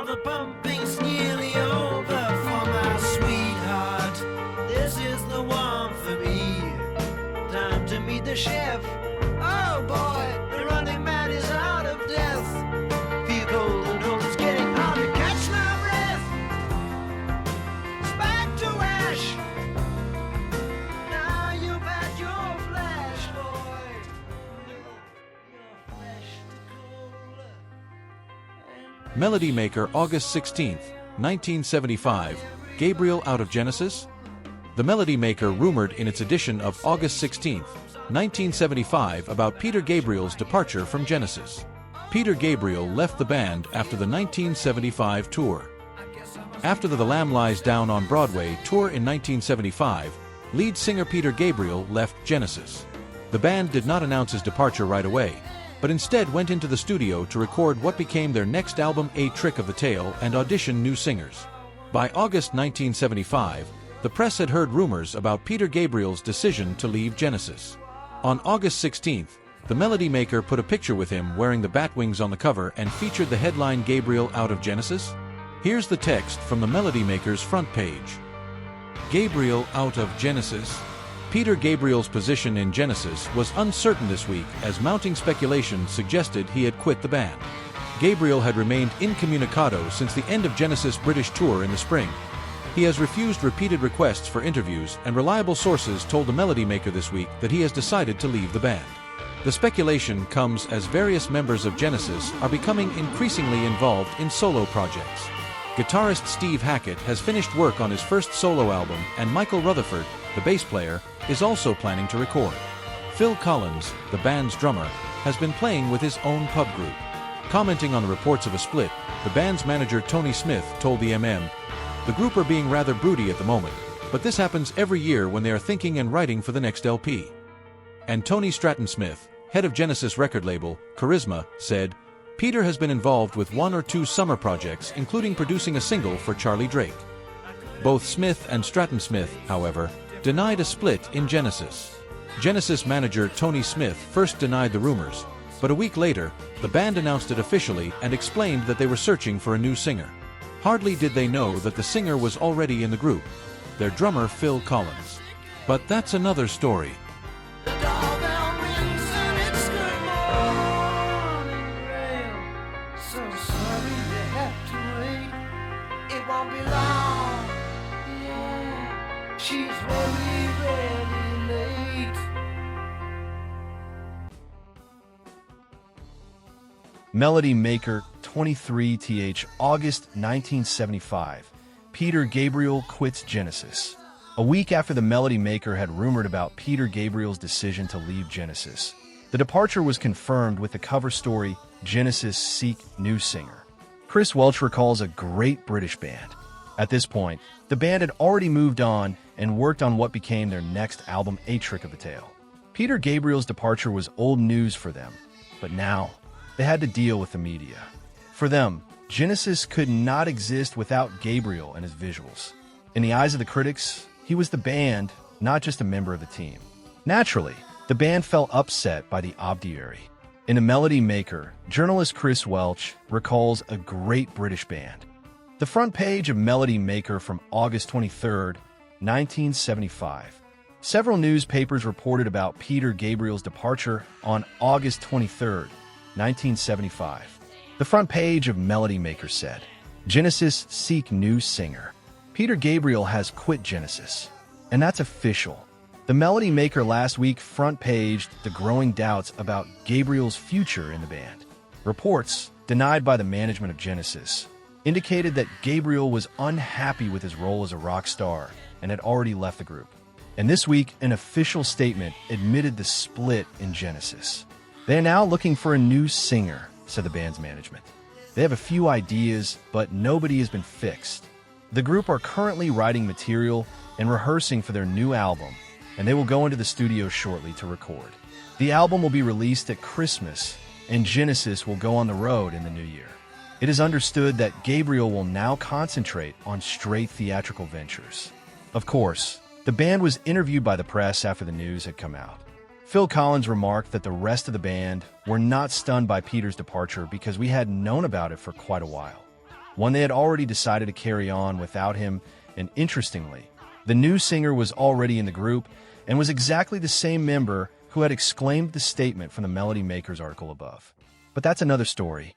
the pumping's nearly over for my sweetheart. This is the one for me. Time to meet the chef. Oh boy, the running man is out of death. Feel cold and cold, it's getting hard to catch my breath. It's back to ash. Now you've had your flash, boy. Your flesh to cold. Melody Maker, August 16, 1975. Gabriel out of Genesis? The Melody Maker rumored in its edition of August 16, 1975 about Peter Gabriel's departure from Genesis. Peter Gabriel left the band after the 1975 tour. After the Lamb Lies Down on Broadway tour in 1975, lead singer Peter Gabriel left Genesis. The band did not announce his departure right away, but instead went into the studio to record what became their next album, A Trick of the Tail, and audition new singers. By August 1975, the press had heard rumors about Peter Gabriel's decision to leave Genesis. On August 16th, the Melody Maker put a picture with him wearing the bat wings on the cover and featured the headline Gabriel out of Genesis. Here's the text from the Melody Maker's front page. Gabriel out of Genesis. Peter Gabriel's position in Genesis was uncertain this week as mounting speculation suggested he had quit the band. Gabriel had remained incommunicado since the end of Genesis' British tour in the spring. He has refused repeated requests for interviews, and reliable sources told the Melody Maker this week that he has decided to leave the band. The speculation comes as various members of Genesis are becoming increasingly involved in solo projects. Guitarist Steve Hackett has finished work on his first solo album, and Michael Rutherford, the bass player, is also planning to record. Phil Collins, the band's drummer, has been playing with his own pub group. Commenting on the reports of a split, the band's manager Tony Smith told the MM, "The group are being rather broody at the moment, but this happens every year when they are thinking and writing for the next LP." And Tony Stratton Smith, head of Genesis record label, Charisma, said, "Peter has been involved with one or two summer projects, including producing a single for Charlie Drake." Both Smith and Stratton Smith, however, denied a split in Genesis. Genesis manager Tony Smith first denied the rumors, but a week later, the band announced it officially and explained that they were searching for a new singer. Hardly did they know that the singer was already in the group, their drummer Phil Collins. But that's another story. The doorbell rings and it's good morning, rain. So sorry you have to wait. It won't be long. Yeah, she's really, really late. Melody Maker, 23th, August 1975. Peter Gabriel quits Genesis. A week after the Melody Maker had rumored about Peter Gabriel's decision to leave Genesis, the departure was confirmed with the cover story, Genesis Seek New Singer. Chris Welch recalls a great British band. At this point, the band had already moved on and worked on what became their next album, A Trick of the Tail. Peter Gabriel's departure was old news for them, but now they had to deal with the media. For them, Genesis could not exist without Gabriel and his visuals. In the eyes of the critics, he was the band, not just a member of the team. Naturally, the band felt upset by the obituary. In A Melody Maker, journalist Chris Welch recalls a great British band. The front page of Melody Maker from August 23, 1975. Several newspapers reported about Peter Gabriel's departure on August 23, 1975. The front page of Melody Maker said, Genesis Seek New Singer. Peter Gabriel has quit Genesis. And that's official. The Melody Maker last week front-paged the growing doubts about Gabriel's future in the band. Reports, denied by the management of Genesis, indicated that Gabriel was unhappy with his role as a rock star and had already left the group. And this week, an official statement admitted the split in Genesis. They are now looking for a new singer, said the band's management. They have a few ideas, but nobody has been fixed. The group are currently writing material and rehearsing for their new album, and they will go into the studio shortly to record. The album will be released at Christmas, and Genesis will go on the road in the new year. It is understood that Gabriel will now concentrate on straight theatrical ventures. Of course, the band was interviewed by the press after the news had come out. Phil Collins remarked that the rest of the band were not stunned by Peter's departure because we had known about it for quite a while. one they had already decided to carry on without him, and interestingly, the new singer was already in the group and was exactly the same member who had exclaimed the statement from the Melody Makers article above. But that's another story.